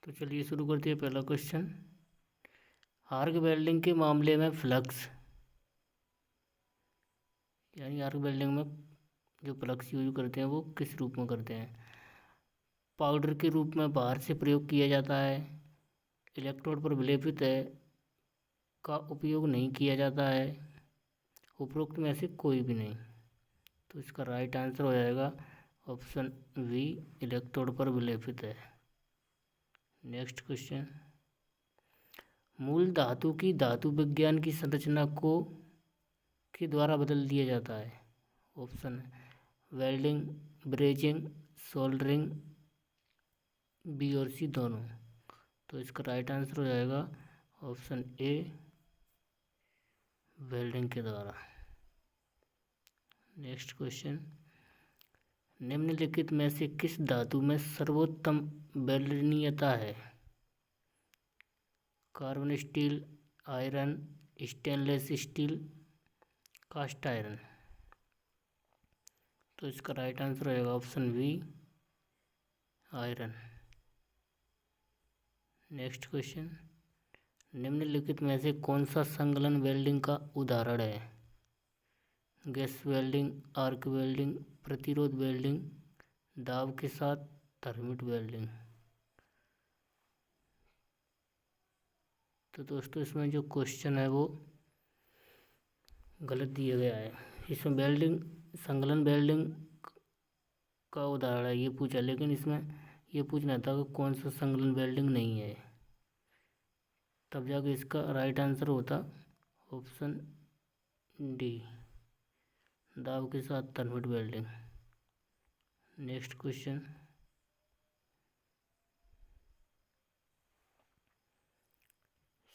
तो चलिए शुरू करते हैं। पहला क्वेश्चन, आर्क वेल्डिंग के मामले में फ्लक्स यानी आर्क वेल्डिंग में जो फ्लक्स यूज करते हैं वो किस रूप में करते हैं? पाउडर के रूप में बाहर से प्रयोग किया जाता है, इलेक्ट्रोड पर विलेपित है का उपयोग नहीं किया जाता है, उपरोक्त में से कोई भी नहीं। तो इसका राइट आंसर हो जाएगा ऑप्शन बी, इलेक्ट्रोड पर विलेपित है। नेक्स्ट क्वेश्चन, मूल धातु की धातु विज्ञान की संरचना को के द्वारा बदल दिया जाता है। Option welding, brazing, soldering, B और सी दोनों। तो इसका राइट आंसर हो जाएगा ऑप्शन ए, वेल्डिंग के द्वारा। नेक्स्ट क्वेश्चन, निम्नलिखित में से किस धातु में सर्वोत्तम वेल्डनीयता है? Carbon steel, iron, stainless steel, cast iron. तो इसका राइट आंसर रहेगा option B, iron. Next question, निम्नलिखित में से कौन सा संलग्न वेल्डिंग का उदाहरण है? गैस वेल्डिंग, आर्क वेल्डिंग, प्रतिरोध वेल्डिंग, दाब के साथ थर्मिट वेल्डिंग। तो दोस्तों इसमें जो क्वेश्चन है वो गलत दिया गया है। इसमें वेल्डिंग संलग्न वेल्डिंग का उदाहरण है ये पूछा, लेकिन इसमें ये पूछना था कि कौन सा संलग्न वेल्डिंग नहीं है, तब जाके इसका राइट आंसर होता ऑप्शन डी, दाब के साथ थर्मिट वेल्डिंग। नेक्स्ट क्वेश्चन,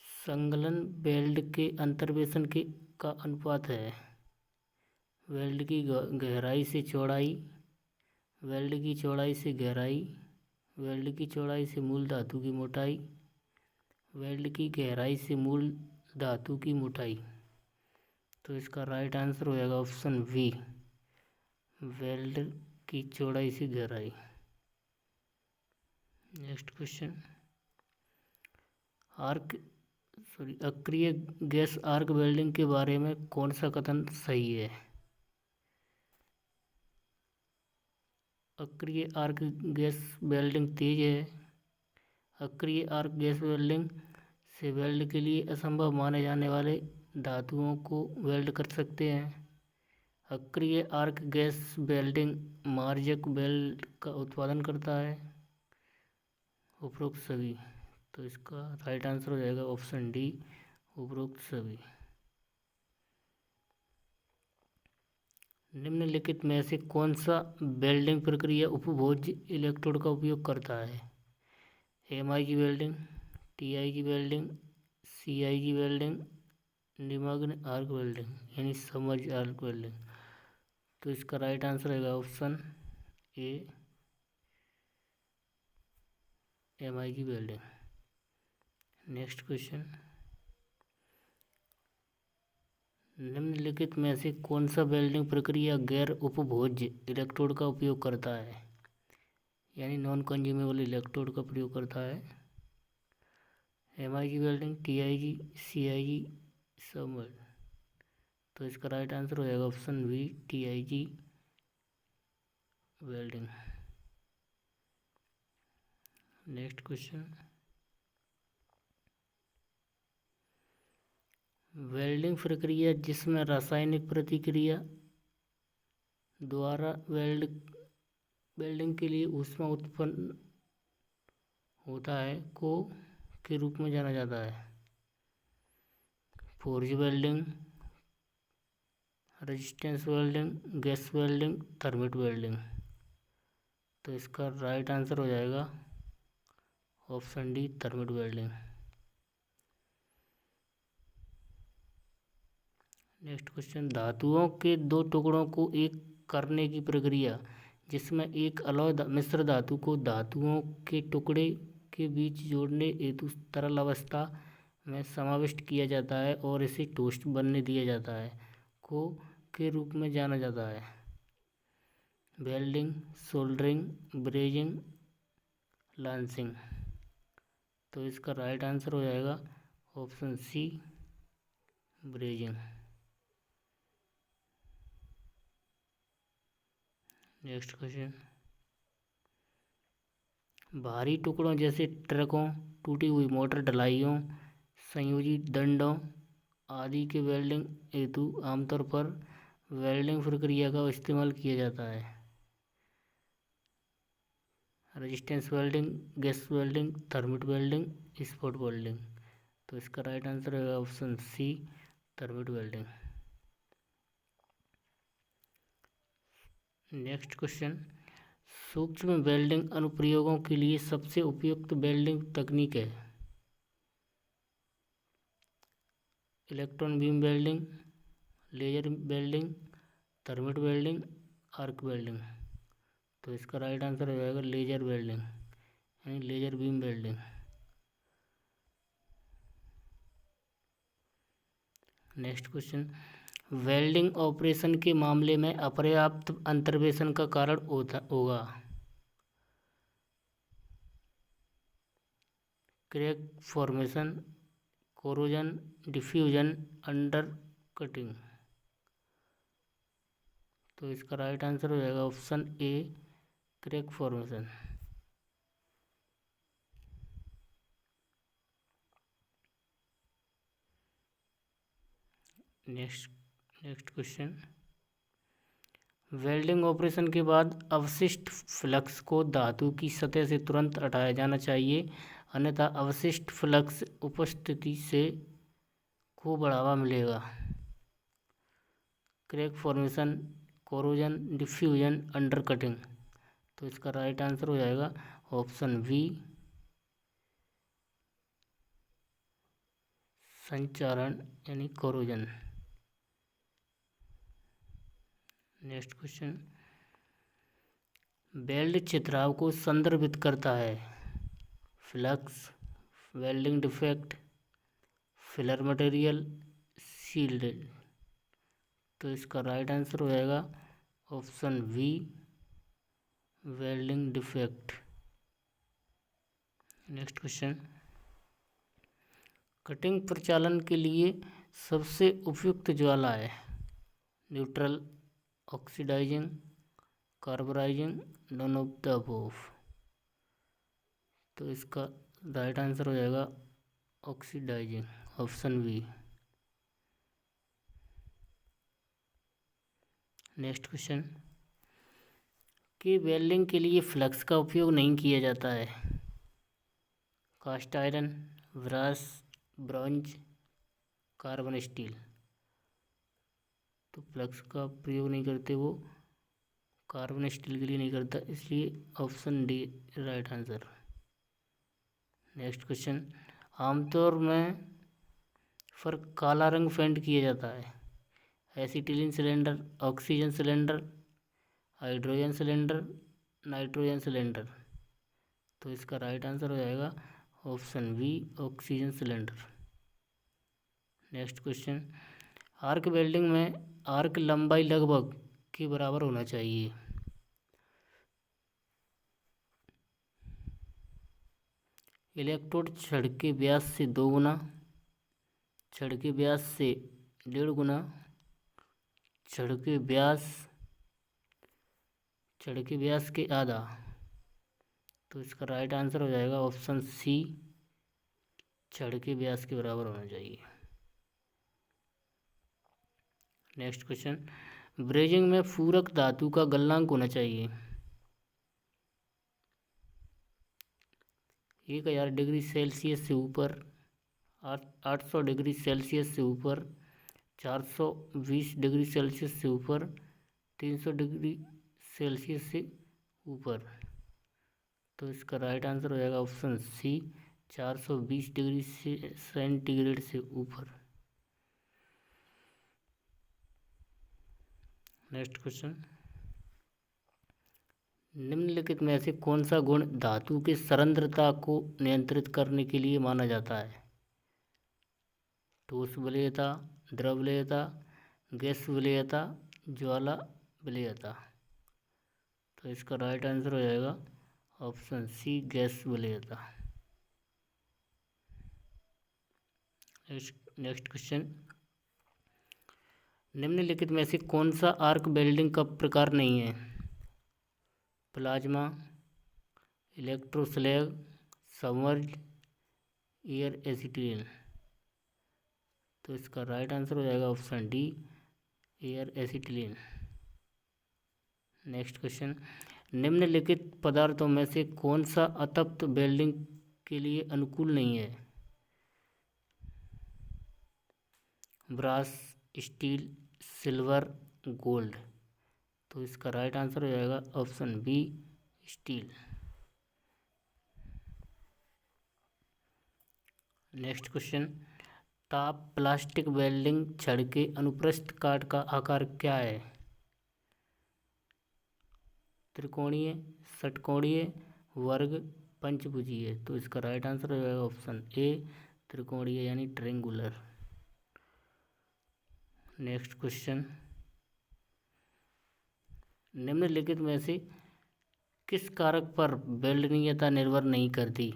संलग्न वेल्ड के अंतर्वेशन के का अनुपात है वेल्ड की गहराई से चौड़ाई, वेल्ड की चौड़ाई से गहराई, वेल्ड की चौड़ाई से मूल धातु की मोटाई, वेल्ड की गहराई से मूल धातु की मोटाई। तो इसका राइट आंसर हो जाएगा ऑप्शन बी, वेल्ड की चौड़ाई से गहराई। नेक्स्ट क्वेश्चन, अक्रिय गैस आर्क वेल्डिंग के बारे में कौन सा कथन सही है? अक्रिय आर्क गैस वेल्डिंग तेज है, अक्रिय आर्क गैस वेल्डिंग से वेल्ड के लिए असंभव माने जाने वाले धातुओं को वेल्ड कर सकते हैं, अक्रिय आर्क गैस वेल्डिंग मार्जक वेल्ड का उत्पादन करता है, उपरोक्त सभी। तो इसका राइट आंसर हो जाएगा ऑप्शन डी, उपरोक्त सभी। निम्नलिखित में से कौन सा वेल्डिंग प्रक्रिया उपभोज्य इलेक्ट्रोड का उपयोग करता है? एमआई की वेल्डिंग, टीआई की वेल्डिंग, सीआई की वेल्डिंग, निमग्न आर्क वेल्डिंग यानी सबमर्ज आर्क वेल्डिंग। तो इसका राइट आंसर रहेगा ऑप्शन ए, एमआई की वेल्डिंग। नेक्स्ट क्वेश्चन, निम्नलिखित में से कौन सा वेल्डिंग प्रक्रिया गैर उपभोज्य इलेक्ट्रोड का उपयोग करता है यानी नॉन कंज्यूमेबल इलेक्ट्रोड का प्रयोग करता है? एमआई की वेल्डिंग, टीआई की, सीआई की, सबमर्ज। तो इसका राइट आंसर हो जाएगा ऑप्शन बी, टीआई की वेल्डिंग। नेक्स्ट क्वेश्चन, वेल्डिंग प्रक्रिया जिसमें रासायनिक प्रतिक्रिया द्वारा वेल्डिंग के लिए ऊष्मा उत्पन्न होता है को के रूप में जाना जाता है? Forge welding, resistance welding, gas welding, thermit welding. तो इसका राइट आंसर हो जाएगा option D, thermit welding. Next question, धातुओं के दो टुकड़ों को एक करने की प्रक्रिया जिसमें एक अलॉय मिश्र धातु को धातुओं के टुकड़े के बीच जोड़ने हेतु तरल अवस्था में समाविष्ट किया जाता है और इसे टोस्ट बनने दिया जाता है को के रूप में जाना जाता है? Welding, soldering, brazing, lancing. तो इसका राइट आंसर हो जाएगा option C, brazing. Next question, भारी टुकड़ों जैसे ट्रकों, टूटी हुई मोटर ढलाइयों, संयोजी दंडों आदि के वेल्डिंग हेतु आमतौर पर वेल्डिंग प्रक्रिया का इस्तेमाल किया जाता है। Resistance welding, gas welding, thermit welding, spot welding. तो इसका राइट आंसर है option C, thermit welding. Next question, सूक्ष्म वेल्डिंग अनुप्रयोगों के लिए सबसे उपयुक्त वेल्डिंग तकनीक है। Electron beam welding, laser welding, thermit welding, arc welding. तो इसका राइट आंसर हो जाएगा लेजर वेल्डिंग, यानी laser beam welding. Next question, welding operation के मामले में अपर्याप्त अंतर्वेशन का कारण होगा। Crack formation, corrosion, diffusion, under cutting. तो इसका राइट आंसर हो जाएगा ऑप्शन ए, crack formation. Next question, welding operation के बाद अवशिष्ट फ्लक्स को धातु की सतह से तुरंत हटाया जाना चाहिए, अन्यथा अवशिष्ट फ्लक्स उपस्थिति से को बढ़ावा मिलेगा। Crack formation, corrosion, diffusion, under cutting. तो इसका राइट आंसर हो जाएगा ऑप्शन बी, संचारण यानी कोरोजन। नेक्स्ट क्वेश्चन, वेल्ड छिद्राव को संदर्भित करता है। Flux, welding defect, filler material, shield. तो इसका राइट आंसर हो जाएगा option B, welding defect. Next question, cutting प्रचालन के लिए सबसे उपयुक्त ज्वाला है। Neutral, oxidising, carburising, none of the above. तो इसका राइट आंसर हो जाएगा oxidising, option B. Next question, कि वेल्डिंग के लिए फ्लक्स का उपयोग नहीं किया जाता है। Cast iron, brass, bronze, carbon steel. तो फ्लक्स का प्रयोग नहीं करते वो, कार्बन स्टील के लिए नहीं करता, इसलिए option D right answer. Next question, आमतौर में पर काला रंग पेंट किया जाता है। Acetylene cylinder, oxygen cylinder, hydrogen cylinder, nitrogen cylinder. तो इसका राइट आंसर हो जाएगा option B, oxygen cylinder. Next question, arc welding में आर्क लंबाई लगभग के बराबर होना चाहिए। इलेक्ट्रोड छड़ के व्यास से 2 गुना, छड़ के व्यास से 1.5 गुना, छड़ के व्यास के आधा। तो इसका राइट आंसर हो जाएगा ऑप्शन सी, छड़ के व्यास के बराबर होना चाहिए। नेक्स्ट क्वेश्चन, ब्रेजिंग में पूरक धातु का गलनांक होना चाहिए। 1000 डिग्री सेल्सियस से ऊपर, 800 डिग्री सेल्सियस से ऊपर, 420 डिग्री सेल्सियस से ऊपर, 300 डिग्री सेल्सियस से ऊपर। तो इसका राइट आंसर हो जाएगा ऑप्शन सी, 420 डिग्री सेंटीग्रेड से ऊपर। नेक्स्ट क्वेश्चन, निम्नलिखित में से कौन सा गुण धातु के सरंध्रता को नियंत्रित करने के लिए माना जाता है। ठोस विलेयता, द्रव विलेयता, गैस विलेयता, ज्वाला विलेयता। तो इसका राइट आंसर हो जाएगा ऑप्शन सी, गैस विलेयता। नेक्स्ट क्वेश्चन, निम्नलिखित में से कौन सा आर्क वेल्डिंग का प्रकार नहीं है? Plasma, electroslag, submerge, air acetylene. तो इसका राइट आंसर हो जाएगा option D, air acetylene. Next question, निम्नलिखित पदार्थों में से कौन सा अतप्त वेल्डिंग के लिए अनुकूल नहीं है? Brass, steel, silver, gold. तो इसका राइट आंसर हो जाएगा option B, steel. Next question, ताप प्लास्टिक वेल्डिंग छड़ के अनुप्रस्थ काट का आकार क्या है? त्रिकोणीय, षटकोणीय, वर्ग, पंचभुजीय। तो इसका राइट आंसर हो जाएगा ऑप्शन ए, त्रिकोणीय यानी ट्रायंगुलर। नेक्स्ट क्वेश्चन, निम्नलिखित में से किस कारक पर वेल्डनीयता निर्भर नहीं करती?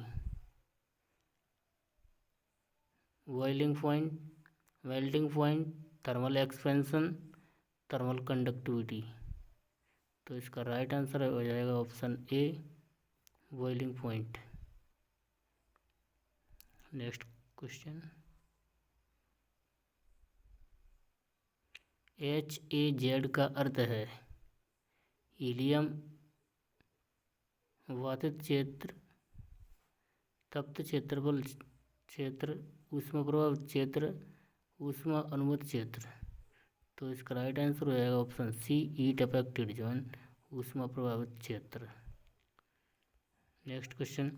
Boiling point, welding point, thermal expansion, thermal conductivity. तो इसका राइट आंसर हो जाएगा ऑप्शन ए, boiling point. Next question, HAZ का अर्थ है हीलियम, वातित क्षेत्र, तप्त क्षेत्रफल क्षेत्र, ऊष्मा प्रभावित क्षेत्र, ऊष्मा अनुमत क्षेत्र। तो इसका राइट आंसर हो जाएगा option C, heat affected zone, ऊष्मा प्रभावित क्षेत्र। नेक्स्ट क्वेश्चन,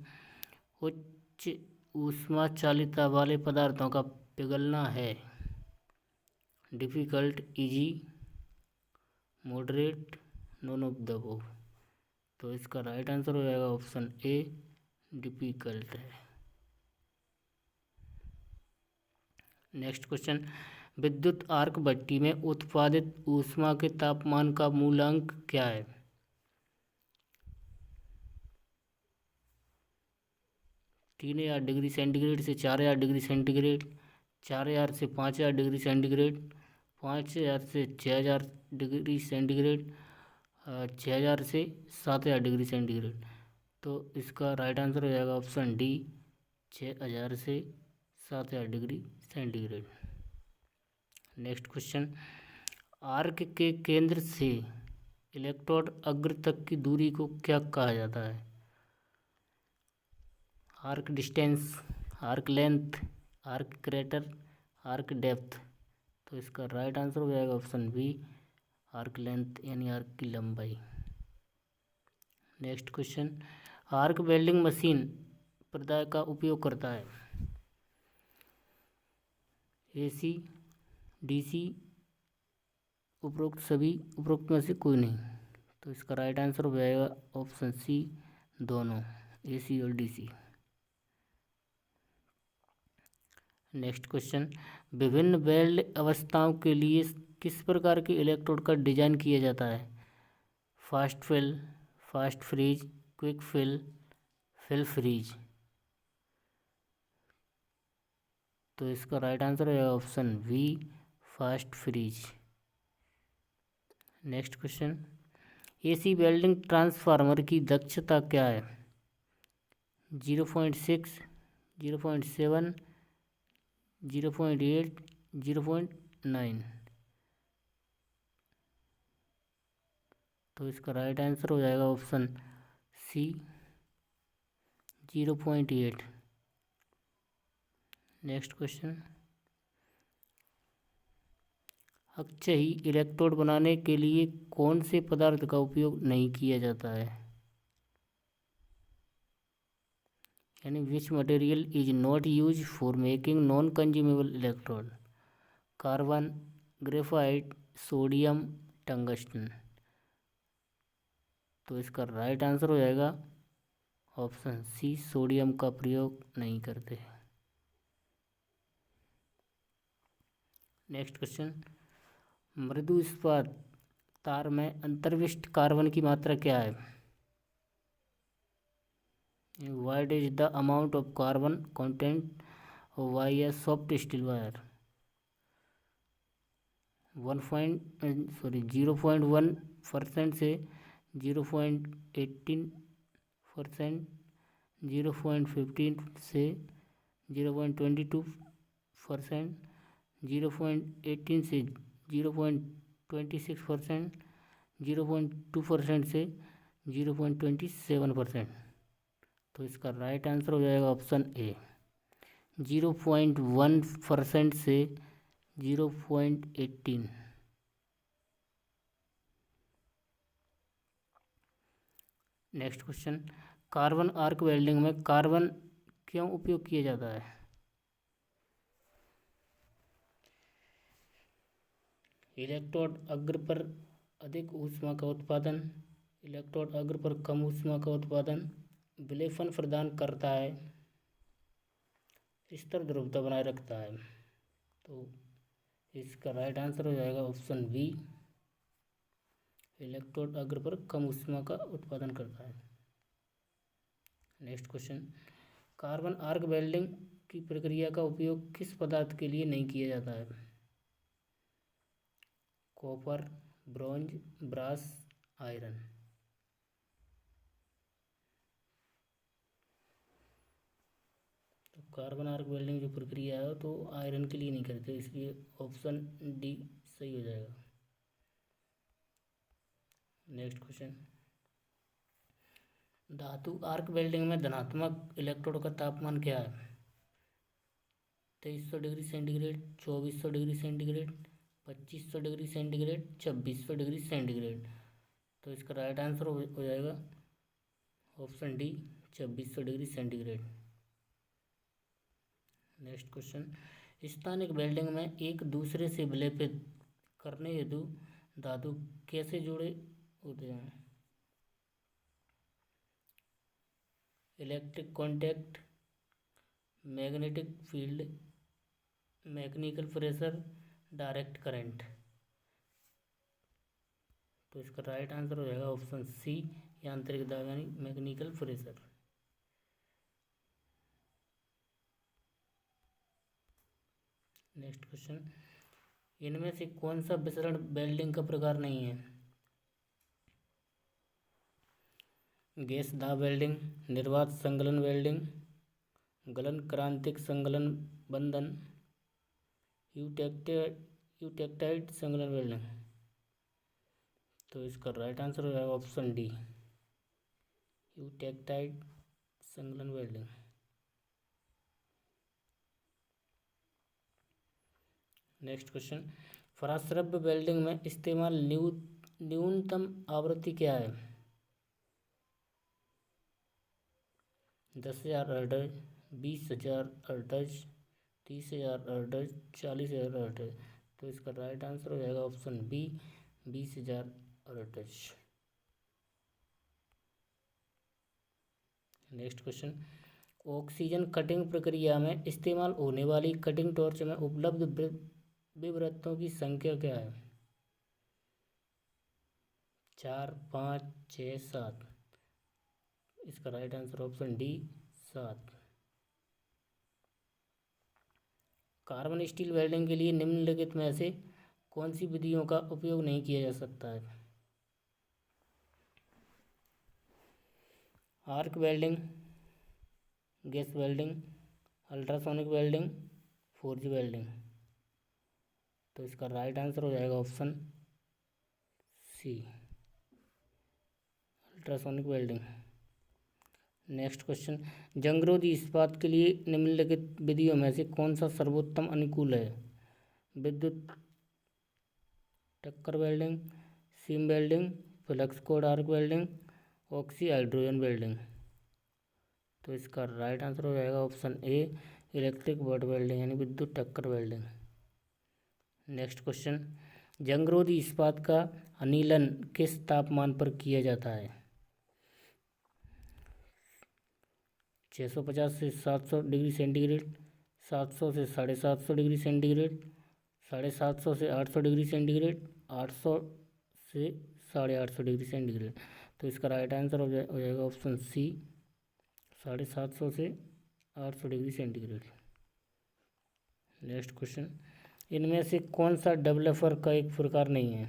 उच्च ऊष्मा चालिता वाले पदार्थों का पिघलना है difficult, easy, moderate, non of the above. तो इसका राइट आंसर हो जाएगा ऑप्शन ए, डिफ़िकल्ट है। नेक्स्ट क्वेश्चन, विद्युत आर्क भट्टी में उत्पादित ऊष्मा के तापमान का मूलांक क्या है? 3000 डिग्री सेंटीग्रेड से 4000 डिग्री सेंटीग्रेड, 4000 से 5000 डिग्री सेंटीग्रेड, 5000 से 6000 डिग्री सेंटीग्रेड, 6000 से 7000 डिग्री सेंटीग्रेड। तो इसका राइट आंसर हो जाएगा ऑप्शन डी, 6000 से 7000 degree centigrade. Next question, arc के केंद्र से इलेक्ट्रोड अग्र तक की दूरी को क्या कहा जाता है? Arc distance, arc length, arc crater, arc depth. तो इसका राइट आंसर हो जाएगा ऑप्शन बी, आर्क लेंथ यानी आर्क की लंबाई। Next question, arc welding machine प्रदाय का उपयोग करता है AC, DC, उपरोक्त सभी, उपरोक्त में से कोई नहीं। तो इसका राइट आंसर हो जाएगा ऑप्शन सी, दोनों, AC और DC। नेक्स्ट क्वेश्चन, विभिन्न वेल्ड अवस्थाओं के लिए किस प्रकार के इलेक्ट्रोड का डिजाइन किया जाता है? Fast fill, fast freeze, quick fill, fill freeze. तो इसका राइट आंसर है option B, fast freeze. Next question, AC welding transformer की दक्षता क्या है? 0.6, 0.7, 0.8, 0.9। तो इसका राइट आंसर हो जाएगा ऑप्शन सी, 0.8। नेक्स्ट क्वेश्चन, अक्षयी इलेक्ट्रोड बनाने के लिए कौन से पदार्थ का उपयोग नहीं किया जाता है? यानी which material is not use for making non consumable electrode? Carbon, graphite, sodium, tungsten. तो इसका राइट आंसर हो जाएगा ऑप्शन सी, सोडियम का प्रयोग नहीं करते। नेक्स्ट क्वेश्चन, मृदु इस्पात तार में अंतर्विष्ट कार्बन की मात्रा क्या है? What is the amount of carbon content और वाई है सॉफ्ट स्टील वायर। 0.1% से 0.18%, 0.15 से 0.22%, 0.18 से 0.26%, 0.2% से 0.27%। तो इसका राइट आंसर हो जाएगा ऑप्शन ए, 0.1% से 0.18। Next question, carbon arc welding में कार्बन क्यों उपयोग किया जाता है? इलेक्ट्रोड अग्र पर अधिक ऊष्मा का उत्पादन, इलेक्ट्रोड अग्र पर कम ऊष्मा का उत्पादन, विलेपन प्रदान करता है, स्थिर ध्रुवता बनाए रखता है। तो इसका राइट आंसर हो जाएगा ऑप्शन बी, इलेक्ट्रोड अग्र पर कम ऊष्मा का उत्पादन करता है। Next question, carbon arc welding की प्रक्रिया का उपयोग किस पदार्थ के लिए नहीं किया जाता है? Copper, bronze, brass, iron. तो कार्बन आर्क वेल्डिंग जो प्रक्रिया है तो आयरन के लिए नहीं करते, इसलिए ऑप्शन डी सही हो जाएगा। नेक्स्ट क्वेश्चन, धातु आर्क वेल्डिंग में धनात्मक इलेक्ट्रोड का तापमान क्या है? 2300 degree centigrade, 2400 degree centigrade, 2500 degree centigrade, 2600 degree centigrade. तो इसका राइट आंसर हो जाएगा option D, 2600 degree centigrade. Next question, स्थानिक वेल्डिंग में एक दूसरे से विलेपित करने हेतु धातु कैसे जुड़े होते हैं? Electric contact, magnetic field, mechanical pressure, direct current. तो इसका राइट आंसर हो जाएगा ऑप्शन सी, यांत्रिक दाब यानी मैकेनिकल प्रेशर। नेक्स्ट क्वेश्चन, इनमें से कौन सा विसरण वेल्डिंग का प्रकार नहीं है? गैस दाब वेल्डिंग, निर्वात संगलन वेल्डिंग, गलन क्रांतिक संगलन बंधन, यूटेक्टाइड संगलन वेल्डिंग। तो इसका राइट आंसर हो जाएगा ऑप्शन डी, यूटेक्टाइड संगलन वेल्डिंग। नेक्स्ट क्वेश्चन, पराश्रव्य वेल्डिंग में इस्तेमाल न्यूनतम आवृत्ति क्या है? 10,000 हर्ट्ज, 20,000 हर्ट्ज, 30,000 हर्ट्ज, 40,000 हर्ट्ज। तो इसका राइट आंसर हो जाएगा option B, 20,000 hertz. Next question, oxygen cutting प्रक्रिया में इस्तेमाल होने वाली कटिंग टॉर्च में उपलब्ध विवृतों की संख्या क्या है? 4, 5, 6, 7। इसका right answer option D, 7। Carbon steel welding के लिए निम्नलिखित में से कौन सी विधियों का उपयोग नहीं किया जा सकता है? Arc welding, gas welding, ultrasonic welding, forge welding. तो इसका राइट आंसर हो जाएगा option C, ultrasonic welding. Next question, जंगरोधी इस्पात के लिए निम्नलिखित विधियों में से कौन सा सर्वोत्तम अनुकूल है? विद्युत टक्कर welding, seam welding, flux cored arc welding, oxy hydrogen welding. तो इसका राइट आंसर हो जाएगा option A, electric butt welding यानी विद्युत टक्कर वेल्डिंग। नेक्स्ट क्वेश्चन, जंगरोधी इस्पात का अनिलन किस तापमान पर किया जाता है? 650 से 700 डिग्री सेंटीग्रेड, 700 से 750 डिग्री सेंटीग्रेड, 750 से 800 डिग्री सेंटीग्रेड, 800 से 850 डिग्री सेंटीग्रेड। तो इसका राइट आंसर हो जाएगा ऑप्शन सी, 750 से 800 डिग्री सेंटीग्रेड। नेक्स्ट क्वेश्चन, इनमें से कौन सा डेवलपर का एक प्रकार नहीं है?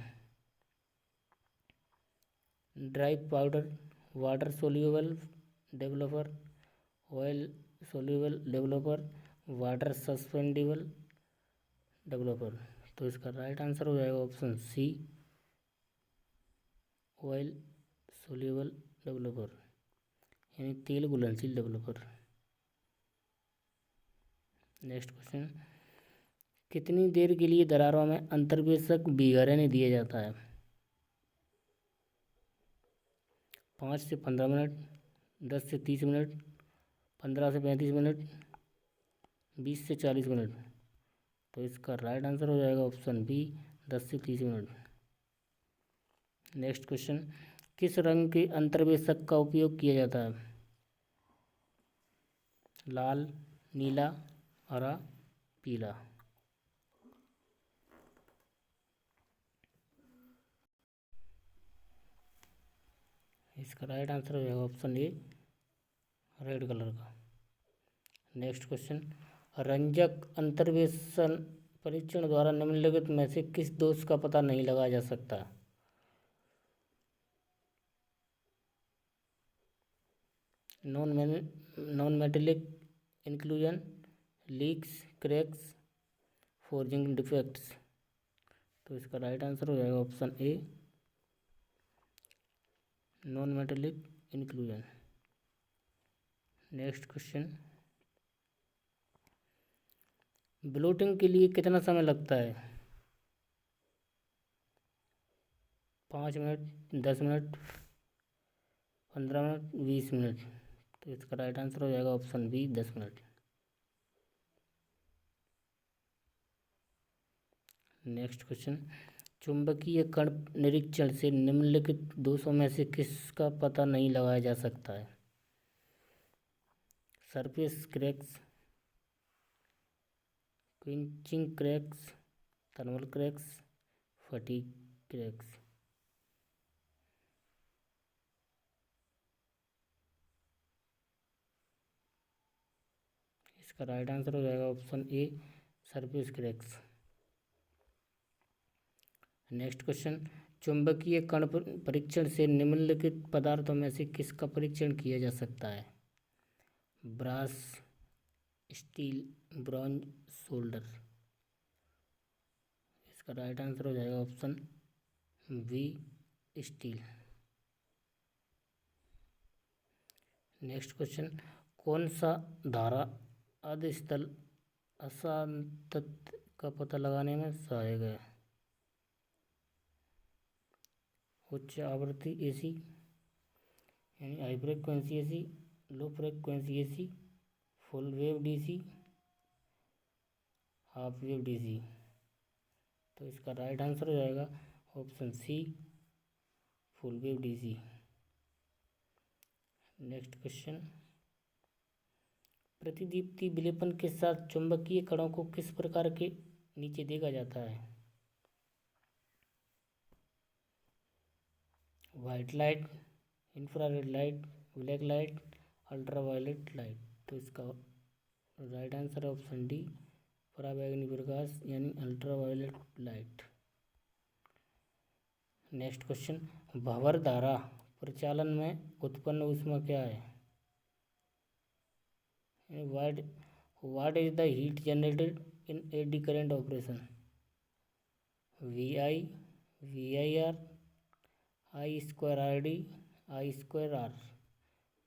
Dry powder, water soluble developer, oil soluble developer, water suspendable developer. तो इसका राइट आंसर हो जाएगा option C, oil soluble developer, यानी तेल घुलनशील डेवलपर। नेक्स्ट क्वेश्चन, कितनी देर के लिए दरारों में अंतर्वेशक बीघरने दिया जाता है? 5 से 15 मिनट, 10 से 30 मिनट, 15 से 35 मिनट, 20 से 40 मिनट। तो इसका राइट आंसर हो जाएगा ऑप्शन बी, 10 से 30 मिनट। नेक्स्ट क्वेश्चन, किस रंग के अंतर्वेशक का उपयोग किया जाता है? लाल, नीला, हरा, पीला। इसका राइट आंसर हो जाएगा ऑप्शन ए, रेड कलर का। नेक्स्ट क्वेश्चन, रंजक अंतर्वेशन परीक्षण द्वारा निम्नलिखित में से किस दोष का पता नहीं लगाया जा सकता? Non metallic inclusion, leaks, cracks, forging defects. तो इसका राइट आंसर हो जाएगा option A, non metallic inclusion. Next question, bloating के लिए कितना समय लगता है? 5 मिनट, 10 मिनट, 15 मिनट, 20 मिनट। तो इसका राइट आंसर हो जाएगा option B, 10 minute. Next question, चुंबकीय कण निरीक्षण से निम्नलिखित दोषों में से किसका पता नहीं लगाया जा सकता है? Surface cracks, quenching cracks, thermal cracks, fatigue cracks. इसका राइट आंसर हो जाएगा ऑप्शन ए, सरफेस क्रैक्स। नेक्स्ट क्वेश्चन, चुंबकीय कण परीक्षण से निम्नलिखित पदार्थों में से किसका परीक्षण किया जा सकता है? Brass, steel, bronze, solder. इसका राइट आंसर हो जाएगा option B, steel. Next question, कौन सा धारा अधस्थल अशांतता का पता लगाने में सहायक है? उच्च आवृत्ति एसी, यानी high frequency AC, low frequency AC, full wave DC, half wave DC. तो इसका राइट आंसर हो जाएगा option C, full wave DC. Next question, प्रतिदीप्ति विलेपन के साथ चुंबकीय कणों को किस प्रकार के नीचे देखा जाता है? White light, infrared light, black light, ultraviolet light. तो इसका राइट आंसर है ऑप्शन डी, पराबैंगनी प्रकाश यानी अल्ट्रावायलेट लाइट। नेक्स्ट क्वेश्चन, भंवर धारा परिचालन में उत्पन्न ऊष्मा क्या है? What is the heat generated in eddy current operation? V I, V I R, I square R D, I square R.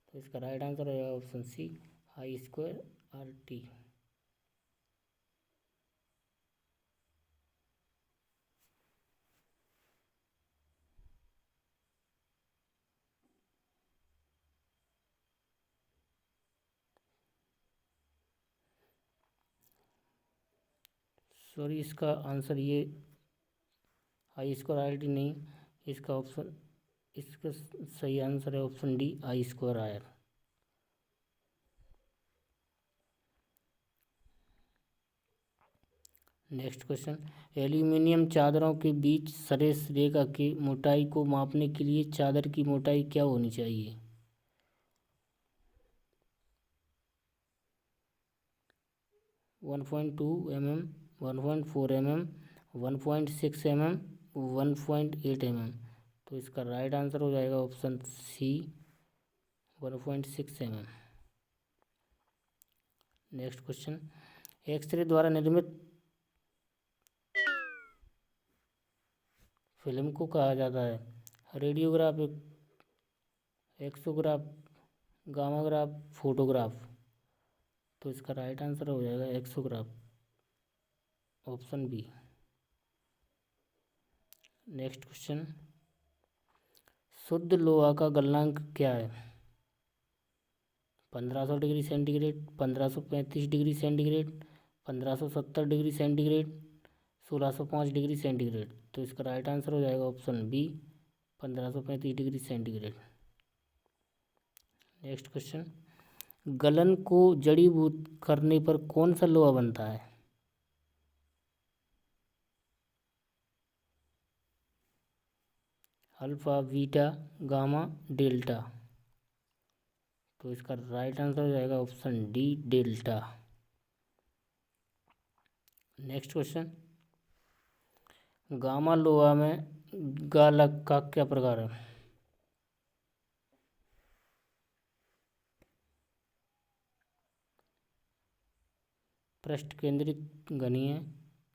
तो इसका राइट आंसर है option C, I square R T. Sorry, इसका आंसर ये आई square R T नहीं, इसका option, इसका सही answer है option D, I square R. Next question, aluminium चादरों के बीच सरेश रेखा की मोटाई को मापने के लिए चादर की मोटाई क्या होनी चाहिए? 1 1.2 mm, 1.4 mm, 1.6 mm, 1.8 mm। तो इसका राइट आंसर हो जाएगा option C 1.6 mm। Next question, X ray द्वारा निर्मित फिल्म को कहा जाता है रेडियोग्राफ, एक्सोग्राफ, गामाग्राफ, फोटोग्राफ। तो इसका राइट आंसर हो जाएगा एक्सोग्राफ, ऑप्शन बी। नेक्स्ट क्वेश्चन, शुद्ध लोहा का गलनांक क्या है? 1500 degree centigrade, 1535 degree centigrade, 1570 degree centigrade, 1605 degree centigrade. तो इसका राइट आंसर हो जाएगा option B 1535 degree centigrade. Next question, गलन को जड़ीभूत करने पर कौन सा लोहा बनता है? Alpha, beta, gamma, delta. तो इसका राइट आंसर हो जाएगा option D delta. Next question, gamma लोहा में गालक का क्या प्रकार है? पृष्ठ केंद्रित घनीय,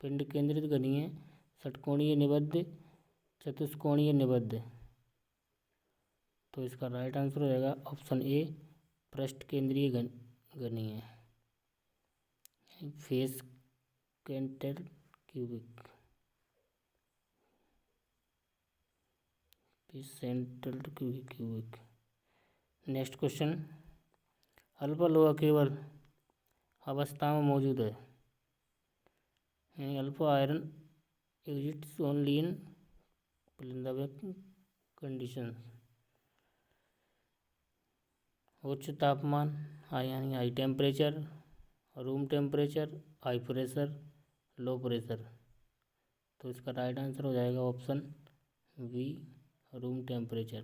पिंड केंद्रित घनीय, षटकोणीय निबद्ध, चतुष्कोणीय निबद्ध। तो इसका राइट आंसर हो जाएगा ऑप्शन ए पृष्ठ केंद्रीय घनीय, face centre cubic, face centre cubic. Next question, alpha लोहा केवल अवस्था में मौजूद है, यानी alpha iron exists only in प्लिंदाबेक कंडीशन। उच्च तापमान यानी high temperature, room temperature, high pressure, low pressure. तो इसका राइट आंसर हो जाएगा ऑप्शन बी रूम टेम्परेचर।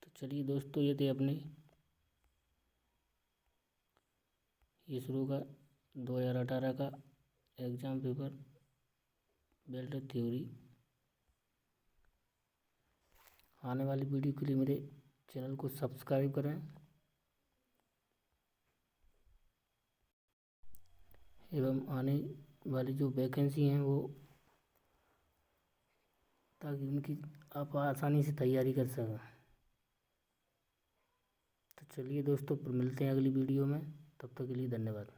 तो चलिए दोस्तों, ये थे अपने इसरो का 2018 का एग्ज़ाम पेपर बेल्ट थ्योरी। आने वाली वीडियो के लिए मेरे चैनल को सब्सक्राइब करें एवं आने वाली जो वैकेंसी हैं वो, ताकि उनकी आप आसानी से तैयारी कर सकें। तो चलिए दोस्तों, फिर मिलते हैं अगली वीडियो में, तब तक के लिए धन्यवाद।